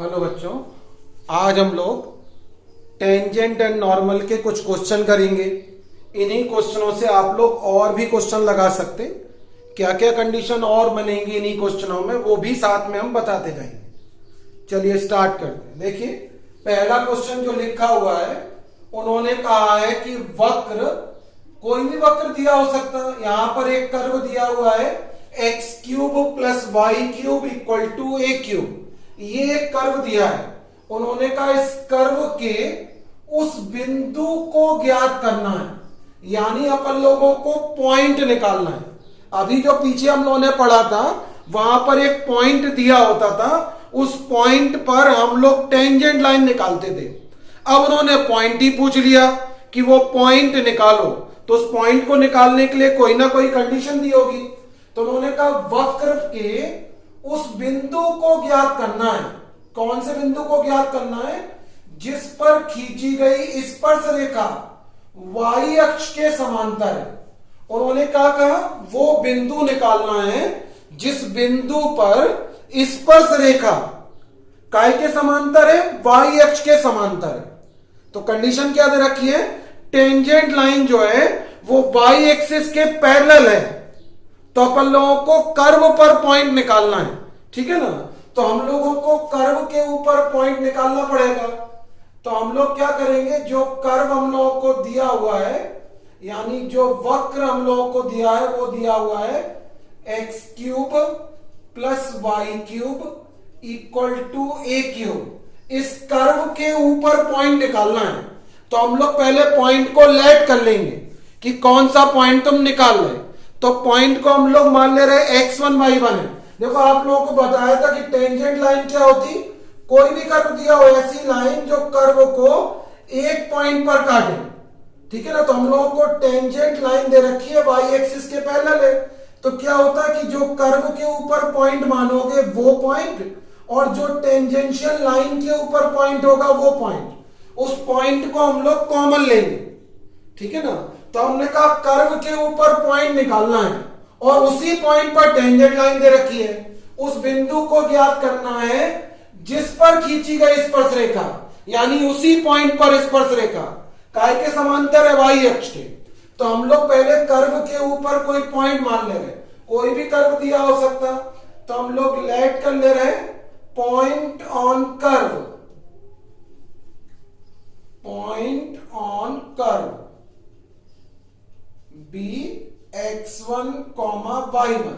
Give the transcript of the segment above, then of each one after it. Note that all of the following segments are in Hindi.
हेलो बच्चों, आज हम लोग टेंजेंट एंड नॉर्मल के कुछ क्वेश्चन करेंगे। इन्हीं क्वेश्चनों से आप लोग और भी क्वेश्चन लगा सकते। क्या क्या कंडीशन और बनेंगी इन्हीं क्वेश्चनों में, वो भी साथ में हम बताते जाएंगे। चलिए स्टार्ट करते हैं। देखिए, पहला क्वेश्चन जो लिखा हुआ है, उन्होंने कहा है कि वक्र, कोई भी वक्र दिया हो सकता है। यहां पर एक कर्व दिया हुआ है x cube plus y cube equal to a cube. ये एक कर्व दिया है। उन्होंने कहा इस कर्व के उस बिंदु को ज्ञात करना है, यानी अपन लोगों को पॉइंट निकालना है। अभी जो पीछे हम लोगों ने पढ़ा था, वहां पर एक पॉइंट दिया होता था, उस पॉइंट पर हम लोग टेंजेंट लाइन निकालते थे। अब उन्होंने पॉइंट ही पूछ लिया कि वो पॉइंट निकालो, तो उस पॉइंट को निकालने के लिए कोई ना कोई कंडीशन दी होगी। तो उन्होंने कहा वक्र के उस बिंदु को ज्ञात करना है। कौन से बिंदु को ज्ञात करना है? जिस पर खींची गई स्पर्श रेखा वाई अक्ष के समांतर है। उन्होंने कहा वो बिंदु निकालना है जिस बिंदु पर स्पर्श रेखा काय के समांतर है, वाई अक्ष के समांतर है। तो कंडीशन क्या दे रखी है? टेंजेंट लाइन जो है वो वाई एक्सिस के पैरेलल है, तो अपन लोगों को कर्व पर पॉइंट निकालना है। ठीक है ना? तो हम लोगों को कर्व के ऊपर पॉइंट निकालना पड़ेगा। तो हम लोग क्या करेंगे, जो कर्व हम लोगों को दिया हुआ है, यानी जो वक्र हम लोगों को दिया है, वो दिया हुआ है x cube plus y cube equal to a cube. इस कर्व के ऊपर पॉइंट निकालना है। तो हम लोग पहले पॉइंट को लेट कर लेंगे कि कौन सा पॉइंट तुम निकाल रहे। तो पॉइंट को हम लोग मान ले रहे x1 y1 है। देखो, आप लोगों को बताया था कि टेंजेंट लाइन क्या होती, कोई भी कर्व दिया हो, ऐसी लाइन जो कर्व को एक पॉइंट पर काटे। ठीक है ना? तो हम लोगों को टेंजेंट लाइन दे रखी है वाई एक्सिस के पैरेलल है। तो क्या होता है कि जो कर्व के ऊपर पॉइंट मानोगे वो पॉइंट, और जो टेंजेंशियल लाइन के ऊपर पॉइंट होगा वो पॉइंट, उस पॉइंट को हम लोग कॉमन लेंगे। ठीक है ना? तो हमने कहा कर्व के ऊपर पॉइंट निकालना है और उसी पॉइंट पर टेंजेंट लाइन दे रखी है। उस बिंदु को ज्ञात करना है जिस पर खींची गई स्पर्श रेखा, यानी उसी पॉइंट पर स्पर्श रेखा काय के समांतर है, वाई अक्ष के। तो हम लोग पहले कर्व के ऊपर कोई पॉइंट मान ले रहे, कोई भी कर्व दिया हो सकता। तो हम लोग लेट कर ले रहे point on curve, point on curve be x1, y1।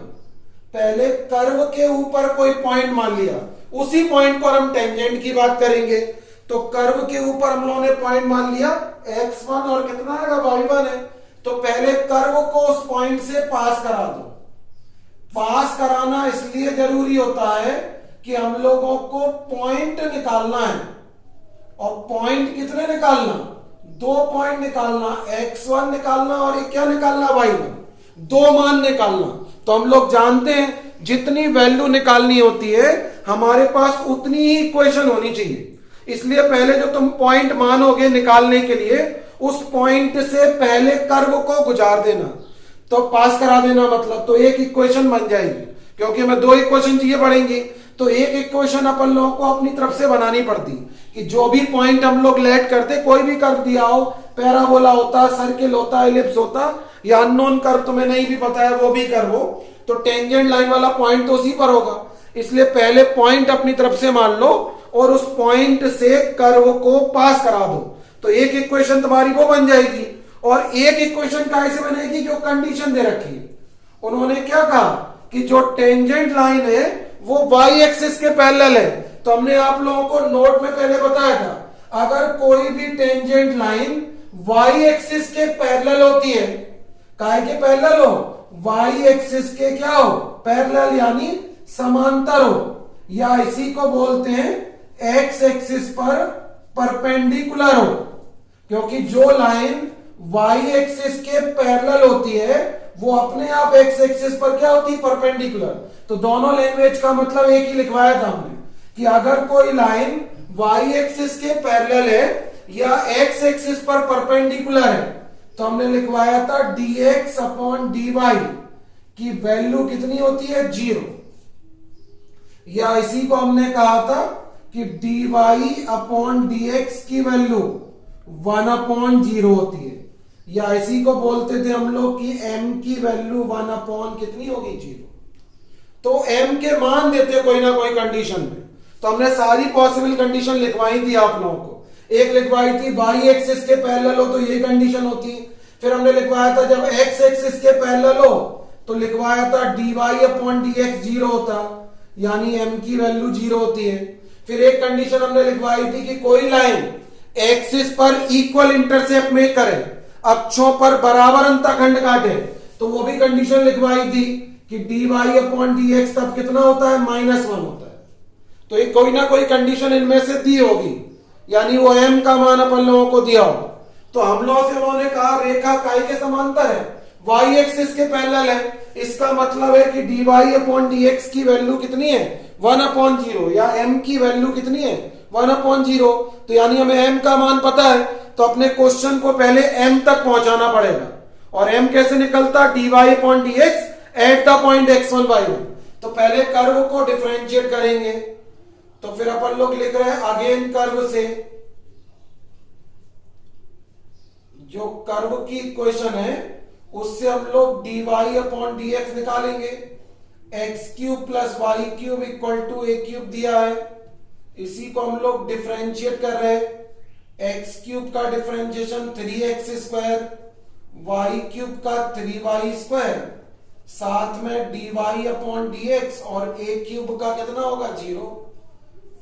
पहले कर्व के ऊपर कोई पॉइंट मान लिया, उसी पॉइंट पर हम टेंजेंट की बात करेंगे। तो कर्व के ऊपर हम लोगों ने पॉइंट मान लिया x1 और कितना है, y1 है। तो पहले कर्व को उस पॉइंट से पास करा दो। पास कराना इसलिए जरूरी होता है कि हम लोगों को पॉइंट निकालना है। और पॉइंट कितने निकालना? दो पॉइंट निकालना, x1 निकालना और ये क्या निकालना, y1। दो मान निकालना। तो हम लोग जानते हैं जितनी वैल्यू निकालनी होती है हमारे पास उतनी ही इक्वेशन होनी चाहिए। इसलिए पहले जो तुम पॉइंट मानोगे निकालने के लिए, उस पॉइंट से पहले कर्व को गुजार देना, तो पास करा देना, मतलब तो एक इक्वेशन बन जाएगी। क्योंकि हमें दो इक्वेशन चाहिए पड़ेंगी, तो एक इक्वेशन अपन लोगों को अपनी तरफ से बनानी पड़ती कि जो भी पॉइंट हम लोग लेट करते, कोई भी कर्व दिया हो, पैराबोला होता, सर्किल होता, एलिप्स होता, या अननोन कर्व तुम्हें नहीं भी पता है वो भी कर्व हो, तो टेंजेंट लाइन वाला पॉइंट तो उसी पर होगा। इसलिए पहले पॉइंट अपनी तरफ से मान लो और उस पॉइंट से कर्व को पास करा दो, तो एक इक्वेशन तुम्हारी वो बन जाएगी। और एक इक्वेशन कैसे बनेगी? जो कंडीशन दे रखी है। उन्होंने क्या कहा कि जो टेंजेंट लाइन है वो वाई एक्सिस के पैरेलल है। तो हमने आप लोगों को नोट में पहले बताया था, अगर कोई भी टेंजेंट लाइन वाई एक्सिस के पैरेलल होती है, काय के पैरेलल हो, वाई एक्सिस के क्या हो, पैरेलल यानी समांतर हो, या इसी को बोलते हैं एक्स एक्सिस पर परपेंडिकुलर हो। क्योंकि जो लाइन वाई एक्सिस के पैरेलल होती है वो अपने आप एक्स एक्सिस पर क्या होती है, परपेंडिकुलर। तो दोनों लैंग्वेज का मतलब एक ही लिखवाया था हमने कि अगर कोई लाइन वाई एक्सिस के पैरेलल है या एक्स एक्सिस पर परपेंडिकुलर है, तो हमने लिखवाया था dx अपॉन dy की वैल्यू कितनी होती है, 0। या इसी को हमने कहा था कि d y upon d x की वैल्यू 1/0 होती है, या इसी को बोलते थे हम लोग कि m की वैल्यू 1/ कितनी होगी 0। तो m के मान देते कोई ना कोई कंडीशन में। तो हमने सारी पॉसिबल कंडीशन लिखवाई थी आप लोगों को। एक लिखवाई थी y एक्सिस के पैरेलल हो तो ये कंडीशन होती है। फिर हमने लिखवाया था जब x एक्सिस के पैरेलल हो तो लिखवाया था dy अपॉन dx 0 होता, यानी m की वैल्यू 0 होती है। फिर एक कंडीशन हमने लिखवाई थी कि कोई लाइन एक्सिस पर इक्वल इंटरसेप्ट में करे, अक्षों पर बराबर अंतःखंड काटे, तो वो भी कंडीशन लिखवाई थी कि dy अपॉन dx तब कितना होता है -1 होता है। तो ये कोई ना कोई कंडीशन इनमें से दी होगी, यानी वो m का मान अपन लोगों को दिया होगा। तो हम लोगों से उन्होंने कहा रेखा काय के समांतर है, y एक्सिस के पैरेलल है, इसका मतलब है कि dy अपॉन dx की वैल्यू कितनी है 1/0, या m की वैल्यू कितनी है 1/0। तो यानी हमें m का मान पता है, तो अपने क्वेश्चन को पहले m तक पहुंचाना पड़ेगा। और m कैसे निकलता, dy upon dx at the point x1 y1। तो पहले कर्व को डिफरेंशिएट करेंगे, तो फिर अपन लोग लिख रहे हैं अगेन कर्व से, जो कर्व की इक्वेशन है उससे हम लोग dy अपॉन dx निकालेंगे। x³ plus y³ equal to a³ दिया है, इसी को हम लोग डिफरेंशिएट कर रहे हैं। x³ का डिफरेंशिएशन 3x², y³ का 3y², साथ में dy अपॉन dx और a³ का कितना होगा 0।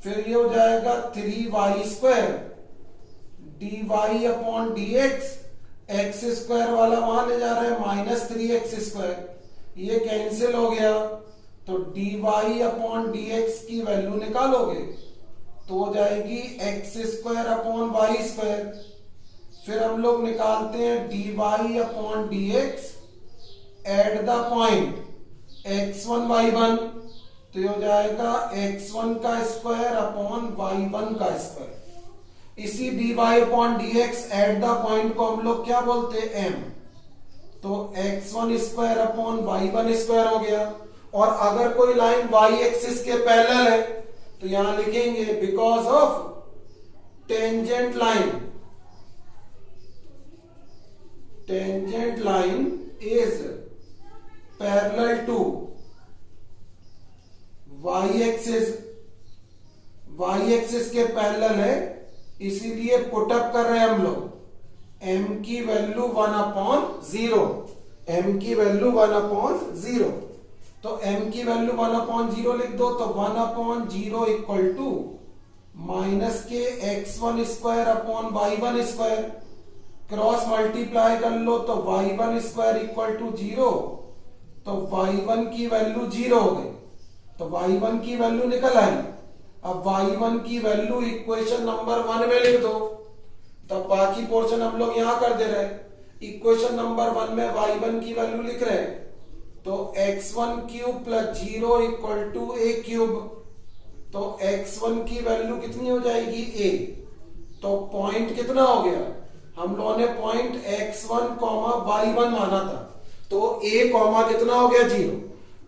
फिर ये हो जाएगा 3y² dy upon dx, x² वाला वहां ले जा रहा है -3x², ये कैंसिल हो गया। तो dy अपॉन dx की वैल्यू निकालोगे तो हो जाएगी x² अपॉन y²। फिर हम लोग निकालते हैं dy upon dx at the point x1 y1, तो ये हो जाएगा x1 का स्क्वायर अपॉन y1 का स्क्वायर। इसी dy upon dx at the point को हम लोग क्या बोलते हैं m, तो x1 square upon y1 square हो गया। और अगर कोई लाइन y एक्सिस के पैरेलल है तो यहां लिखेंगे because of tangent line is parallel to y axis के पैरेलल है, इसीलिए पुटअप कर रहे हैं हम लोग m की वैल्यू 1/0, m की वैल्यू 1/0। तो m की वैल्यू 1/0 लिख दो, तो 1/0 इक्वल टू माइनस के x1 square upon y1 square, cross multiply कर लो तो y1 स्क्वायर इक्वल टू 0, तो y1 की वैल्यू 0 हो गई, तो y1 की वैल्यू निकल आई। अब y1 की वैल्यू इक्वेशन नंबर 1 में लिख दो, तब बाकी पोर्शन हम लोग यहां कर दे रहे हैं। इक्वेशन नंबर 1 में y1 की वैल्यू लिख रहे हैं, तो x1³ plus 0 equal to a³, तो x1 की वैल्यू कितनी हो जाएगी a। तो पॉइंट कितना हो गया, हम लोगों ने पॉइंट x1, y1 माना था, तो a कॉमा कितना हो गया 0।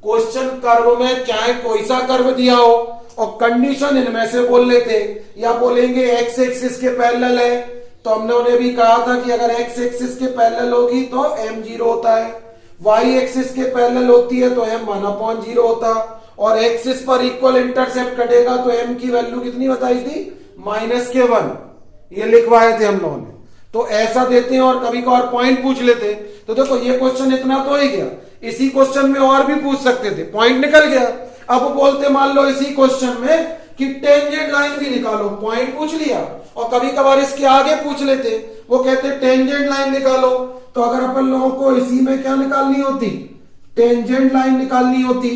क्वेश्चन कर्व में चाहे कोई सा कर्व दिया हो और कंडीशन इनमें से बोल लेते, या बोलेंगे x एक्सिस के पैरेलल है, तो हमने उन्हें भी कहा था कि अगर x एक्सिस के पैरेलल होगी तो m 0 होता है, y एक्सिस के पैरेलल होती है तो m 1/0 होता, और एक्सिस पर इक्वल इंटरसेप्ट कटेगा तो m की वैल्यू कितनी बताई थी -1, ये लिखवाए थे हम लोगों ने। तो ऐसा देते हैं और कभी कभार पॉइंट पूछ लेते, तो देखो ये क्वेश्चन इतना तो ही गया, इसी क्वेश्चन में और भी पूछ सकते थे, पॉइंट निकल गया। अब बोलते मान लो इसी क्वेश्चन में कि टेंजेंट लाइन भी निकालो, पॉइंट पूछ लिया, और कभी कभार इसके आगे पूछ लेते, वो कहते टेंजेंट लाइन निकालो। तो अगर अपन लोगों को इसी में क्या निकालनी होती, टेंजेंट लाइन निकालनी होती,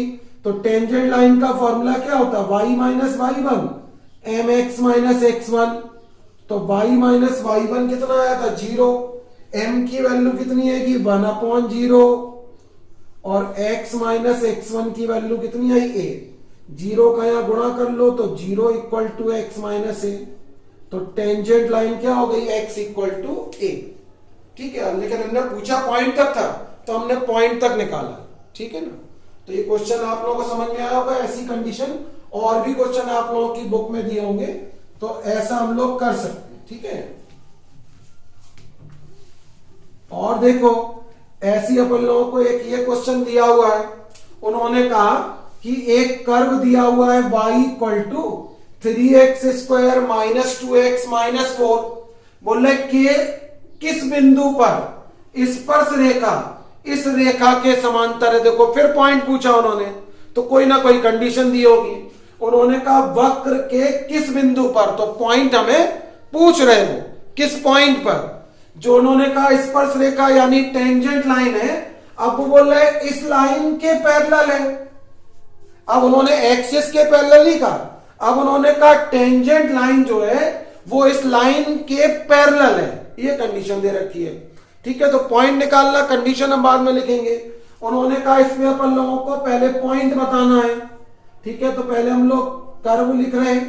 तो टेंजेंट लाइन का फॉर्मूला क्या होता, y minus y1 mx minus x1, तो y माइनस y1 कितना आया था 0, m की वैल्यू कितनी है कि 1/0, और x माइनस x1 की वैल्यू कितनी आई a, 0 का यहां गुणा कर लो तो 0 equal to x minus a, तो टेंजेंट लाइन क्या हो गई x इक्वल टू a। ठीक है, लेकिन हमने पूछा पॉइंट तक था तो हमने पॉइंट तक निकाला, ठीक है ना। तो ये क्वेश्चन आप लोगों को समझ में आया होगा। ऐसी कंडीशन और भी क्वेश्चन आप लोगों की बुक में दिए होंगे, तो ऐसा हम लोग कर सकते हैं। ठीक है, और देखो ऐसी अपन लोगों को एक ये क्वेश्चन दिया हुआ है। उन्होंने कहा कि एक कर्व दिया हुआ है y equal to 3x² minus 2x minus 4। बोले कि किस बिंदु पर स्पर्श रेखा इस रेखा के समांतर है। देखो फिर पॉइंट पूछा उन्होंने, तो कोई ना कोई कंडीशन दी होगी। उन्होंने कहा वक्र के किस बिंदु पर, तो पॉइंट हमें पूछ रहे हो किस पॉइंट पर। जो उन्होंने कहा स्पर्श रेखा यानी टेंजेंट लाइन है। अब वो बोल रहे इस लाइन के पैरेलल है। अब उन्होंने एक्सिस के पैरेलल नहीं कहा, अब उन्होंने कहा टेंजेंट लाइन जो है वो इस लाइन के पैरेलल है, ये कंडीशन दे रखी है। ठीक है, तो पॉइंट निकालना, कंडीशन हम बाद में लिखेंगे। उन्होंने कहा इसमें अपन लोगों को पहले पॉइंट बताना है। ठीक है, तो पहले हम लोग कर्व लिख रहे हैं।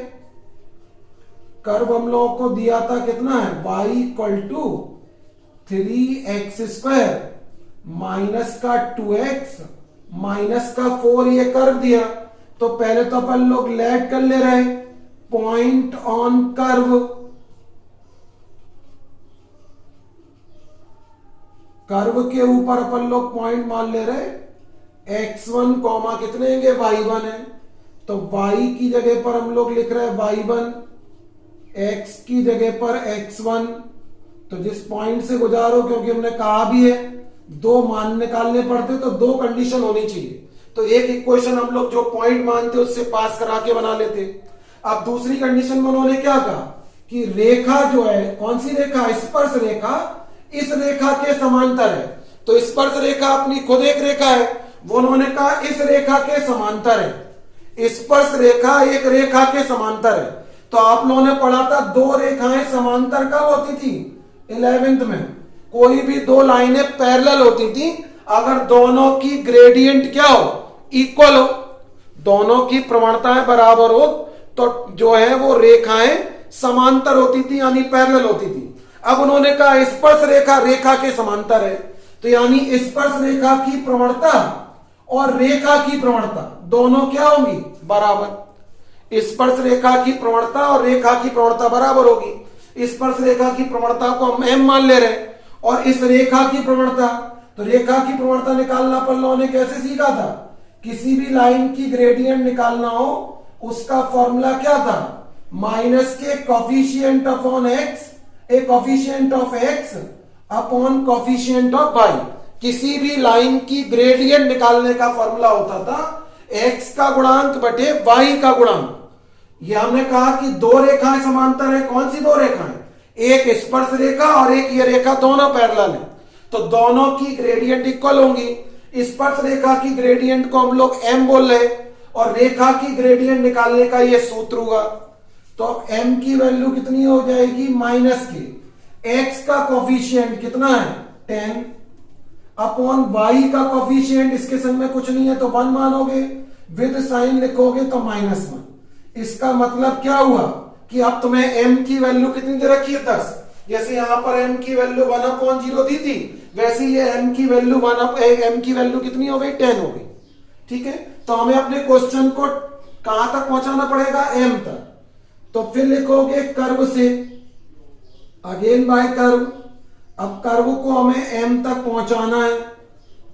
कर्व हम लोगों को दिया था कितना है, y equal to 3x² minus का 2x माइनस का 4, ये कर्व दिया। तो पहले तो अपन लोग लेट कर ले रहे पॉइंट ऑन कर्व। कर्व के ऊपर अपन लोग पॉइंट मान ले रहे x1 कॉमा कितने होंगे, y1 है। तो y की जगह पर हम लोग लिख रहे हैं y1, x की जगह पर x1। तो जिस पॉइंट से गुजारो, क्योंकि हमने कहा भी है दो मान निकालने पड़ते, तो दो कंडीशन होनी चाहिए। तो एक इक्वेशन हम लोग जो पॉइंट मानते उससे पास करा के बना लेते। अब दूसरी कंडीशन में उन्होंने क्या कहा कि रेखा जो है, कौन सी रेखा, स्पर्श रेखा इस रेखा के समांतर है। तो स्पर्श रेखा अपनी खुद एक रेखा है, वो उन्होंने कहा इस रेखा के समांतर है। स्पर्श रेखा एक रेखा के समांतर है। तो आप लोगों ने पढ़ा था दो रेखाएं समांतर कब होती थी, 11th में। कोई भी दो लाइनें पैरेलल होती थी अगर दोनों की ग्रेडियंट क्या हो, इक्वल हो, दोनों की प्रवणताएं बराबर हो, तो जो है वो रेखाएं समांतर होती थी यानी पैरेलल होती थी। अब उन्होंने कहा स्पर्श रेखा रेखा के समांतर है, तो यानी स्पर्श रेखा की प्रवणता और रेखा की प्रवणता दोनों क्या होंगी, बराबर। स्पर्श रेखा की प्रवणता और रेखा की प्रवणता बराबर होगी। स्पर्श रेखा की प्रवणता को हम m मान ले रहे हैं, और इस रेखा की प्रवणता, तो रेखा की प्रवणता निकालना अपन लोगों ने कैसे सीखा था, किसी भी लाइन की ग्रेडियंट निकालना हो उसका फॉर्मूला क्या था, माइनस के coefficient upon x, a coefficient of x upon coefficient of y. किसी भी लाइन की ग्रेडियंट निकालने का फॉर्मूला होता था एक्स का गुणांक बटे वाई का गुणांक। ये हमने कहा कि दो रेखाएं समांतर है। कौन सी दो रेखाएं, एक स्पर्श रेखा और एक ये रेखा, दोनों पैरेलल है, तो दोनों की ग्रेडियंट इक्वल होंगी। स्पर्श रेखा की ग्रेडियंट को हम लोग m बोल रहे और रेखा की ग्रेडियंट निकालने का ये सूत्र हुआ। तो m की वैल्यू कितनी हो जाएगी, माइनस की x का कोफिशिएंट कितना है 10 अपॉन y का कोफिशिएंट, इसके संग में कुछ नहीं है तो 1 मानोगे, विद साइन लिखोगे तो -1। इसका मतलब क्या हुआ कि अब तुम्हें m की वैल्यू कितनी दे रखी है 10। जैसे यहां पर m की वैल्यू 1/0 दी थी, वैसे ये m की वैल्यू m की वैल्यू कितनी हो गई, 10 हो गई। ठीक है, तो हमें अपने क्वेश्चन को कहां तक पहुंचाना पड़ेगा, m तक। तो फिर लिखोगे कर्व से, अगेन बाय कर्व। अब कर्व को हमें m तक पहुंचाना है,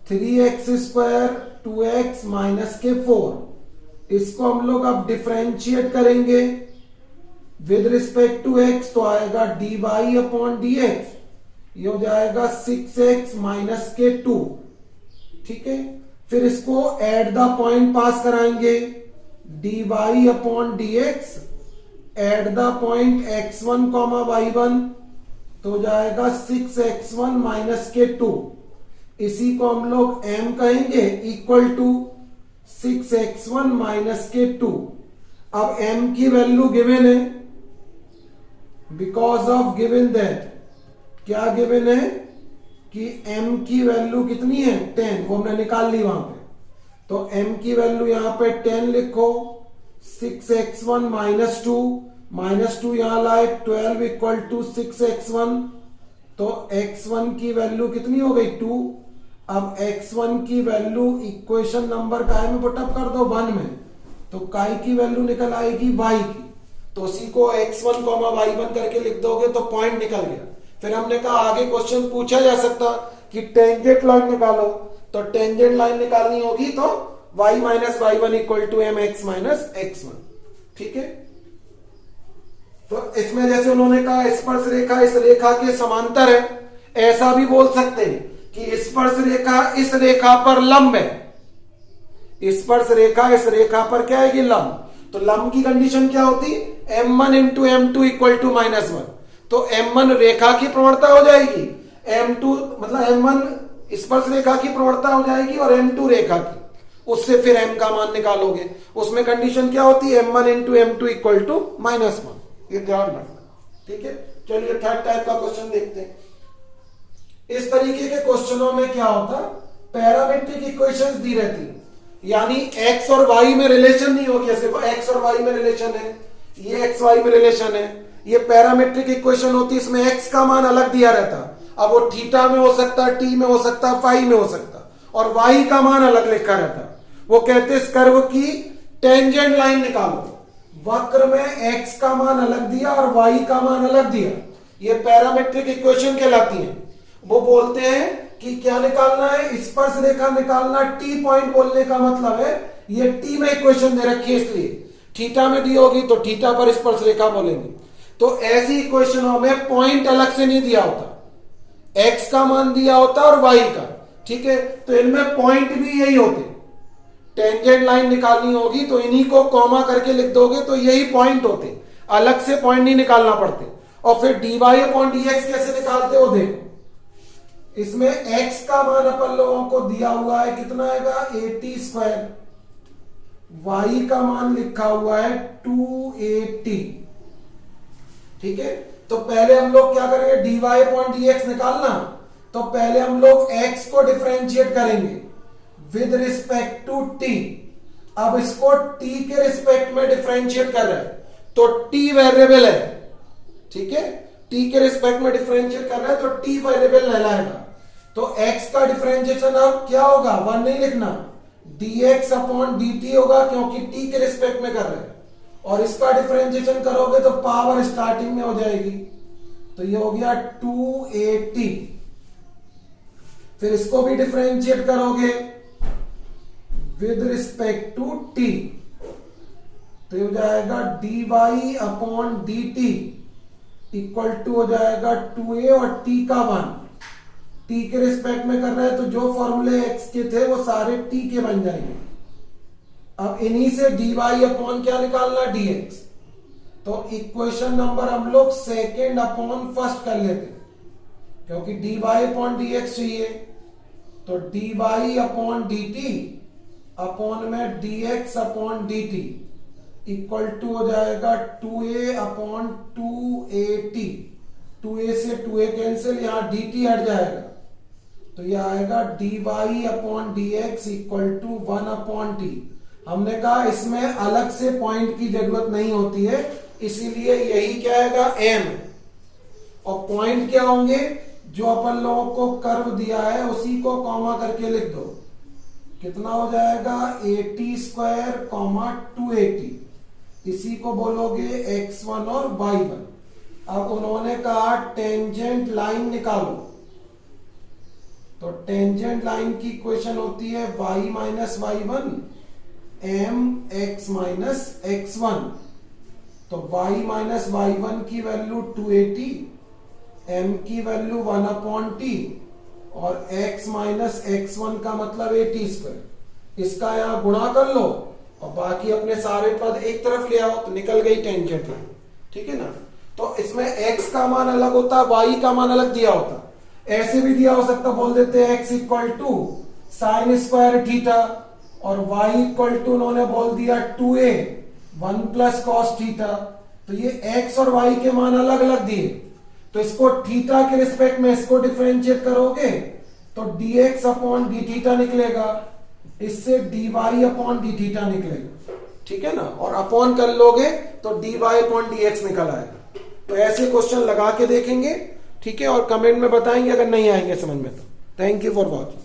3x² 2x माइनस के 4। इसको हम लोग अब डिफरेंशिएट करेंगे विद रिस्पेक्ट टू x, तो आएगा dy अपॉन dx, ये हो जाएगा 6x माइनस के 2। ठीक है, फिर इसको एट द पॉइंट पास कराएंगे, dy upon dx at the point x1 comma y1, तो हो जाएगा 6x1 माइनस के 2। इसी को हम लोग m कहेंगे, इक्वल टू 6x1 माइनस के 2। अब m की वैल्यू गिवन है, बिकॉज ऑफ गिवन दैट, क्या गिवन है कि m की वैल्यू कितनी है 10, वो हमने निकाल ली वहां पे। तो m की वैल्यू यहां पे 10 लिखो, 6x1 माइनस 2 यहां लाए 12 इक्वल टू 6x1, तो x1 की वैल्यू कितनी हो गई 2। अब x1 की वैल्यू इक्वेशन नंबर काय में पुटअप कर दो 1 में, तो काय की वैल्यू निकल आएगी y की, तो उसी को x1 y1 करके लिख दोगे तो पॉइंट निकल गया। फिर हमने कहा आगे क्वेश्चन पूछा जा सकता कि टेंजेंट लाइन निकालो, तो टेंजेंट लाइन निकालनी होगी तो y minus y one equal to m x minus x one. ठीक है, तो इसमें जैसे उन्होंने कहा स्पर्श रेखा इस रेखा के समांतर है, ऐसा भी बोल सकते हैं कि स्पर्श रेखा इस रेखा पर लंब है, स्पर्श रेखा इस रेखा पर क्या है, लंब। तो लंब की कंडीशन क्या होती, m1 into m2 equal to minus one, तो m1 रेखा की प्रवणता हो जाएगी, m2 मतलब m1 स्पर्श रेखा की प्रवणता हो जाएगी और m2 रेखा की, उससे फिर m का मान निकालोगे। उसमें कंडीशन क्या होती है, m1 into m2 equal to minus one, ये ध्यान रखना। ठीक है, चलिए थर्ड टाइप का क्वेश्चन देखते हैं। इस तरीके के क्वेश्चनों में क्या होता, पैरामेट्रिक इक्वेशंस दी रहती, यानी x और y में रिलेशन नहीं होगी, सिर्फ x और y में रिलेशन है, ये x y में रिलेशन है, ये पैरामेट्रिक इक्वेशन होती, इसमें x का मान अलग दिया रहता, अब वो थीटा में हो सकता, t में हो सकता, फाई में हो सकता, और y का मान अलग लिखा रहता। वो कहते इस कर्व की टेंजेंट लाइन निकालो, वक्र में x का मान अलग दिया और y का मान अलग दिया, ये पैरामेट्रिक इक्वेशन कहलाती है। वो बोलते हैं कि क्या निकालना है, स्पर्श रेखा निकालना, टी पॉइंट बोलने का मतलब है ये टी में इक्वेशन दे रखी है, इसलिए थीटा में दी होगी तो थीटा पर स्पर्श रेखा बोलेंगे। तो ऐसी इक्वेशनों में पॉइंट अलग से नहीं दिया होता, एक्स का मान दिया होता और वाई का। ठीक है, तो इनमें पॉइंट भी यही होते, टेंजेंट लाइन निकालनी होगी तो इन्हीं को कॉमा करके लिख दोगे तो यही पॉइंट होते, अलग से पॉइंट नहीं निकालना पड़ते। और फिर dy अपॉन dx कैसे निकालते हो, देखो इसमें x का मान अपन लोगों को दिया हुआ है, कितना आएगा 80 स्क्वायर, y का मान लिखा हुआ है 280। ठीक है, तो पहले हम लोग क्या करेंगे, dy अपॉन dx निकालना, तो पहले हम लोग x को डिफरेंशिएट करेंगे विद रिस्पेक्ट टू t। अब इसको t के रिस्पेक्ट में डिफरेंशिएट कर रहे हैं तो t वेरिएबल है। ठीक है, t के रिस्पेक्ट में डिफरेंशिएट कर रहा है तो t वेरिएबल कहलाएगा। तो x का डिफरेंशिएशन अब क्या होगा, 1 नहीं लिखना, dx अपॉन dt होगा क्योंकि t के रिस्पेक्ट में कर रहे हैं, और इसका डिफरेंशिएशन करोगे तो पावर स्टार्टिंग में हो जाएगी, तो ये हो गया 280। फिर इसको भी डिफरेंशिएट करोगे विद रिस्पेक्ट टू t, तो ये हो जाएगा dy upon dt equal to हो जाएगा 2a और t का 1, t के रिस्पेक्ट में कर रहे हैं तो जो फॉर्मूले x के थे वो सारे t के बन जाएंगे। अब इन्हीं से dy अपॉन क्या निकालना, dx, तो इक्वेशन नंबर हम लोग सेकेंड अपॉन फर्स्ट कर लेते क्योंकि dy अपॉन dx चाहिए, तो dy अपॉन dt अपॉन में dx upon dt equal to हो जाएगा 2a अपॉन 280, 2a से 2a कैंसिल, यहां dt हट जाएगा, तो यह आएगा dy upon dx equal to 1 upon t। हमने कहा इसमें अलग से पॉइंट की जरूरत नहीं होती है, इसीलिए यही क्या आएगा m, और पॉइंट क्या होंगे, जो अपन लोगों को कर्व दिया है उसी को कॉमा करके लिख दो, कितना हो जाएगा 80 स्क्वायर कॉमा 280, इसी को बोलोगे x1 और y1। अब उन्होंने कहा टेंजेंट लाइन निकालो, तो टेंजेंट लाइन की इक्वेशन होती है y minus y1 m x minus x1, तो y माइनस y1 की वैल्यू 280, m की वैल्यू 1 अपॉन t, और x माइनस x1 का मतलब 80 स्क्वायर, इसका यहां गुणा कर लो और बाकी अपने सारे पद एक तरफ ले आओ तो निकल गई टेंजेंट लाइन। ठीक है ना, तो इसमें x का मान अलग होता, y का मान अलग दिया होता, ऐसे भी दिया हो सकता, बोल देते हैं x equal to sine square theta, और y इक्वल टू उन्होंने बोल दिया 2a 1 प्लस कॉस थीटा, तो ये x और y के मान अलग अलग दिए, तो इसको थीटा के रिस्पेक्ट में इसको डिफरेंशिएट करोगे तो dx अपॉन डी थीटा निकलेगा, इससे dy अपॉन डी थीटा निकलेगा। ठीक है ना, और अपॉन कर लोगे तो dy अपॉन dx निकल आएगा। तो ऐसे क्वेश्चन लगा के देखेंगे, ठीक है, और कमेंट में बताएंगे अगर नहीं आएंगे समझ में तो। Thank you for watching.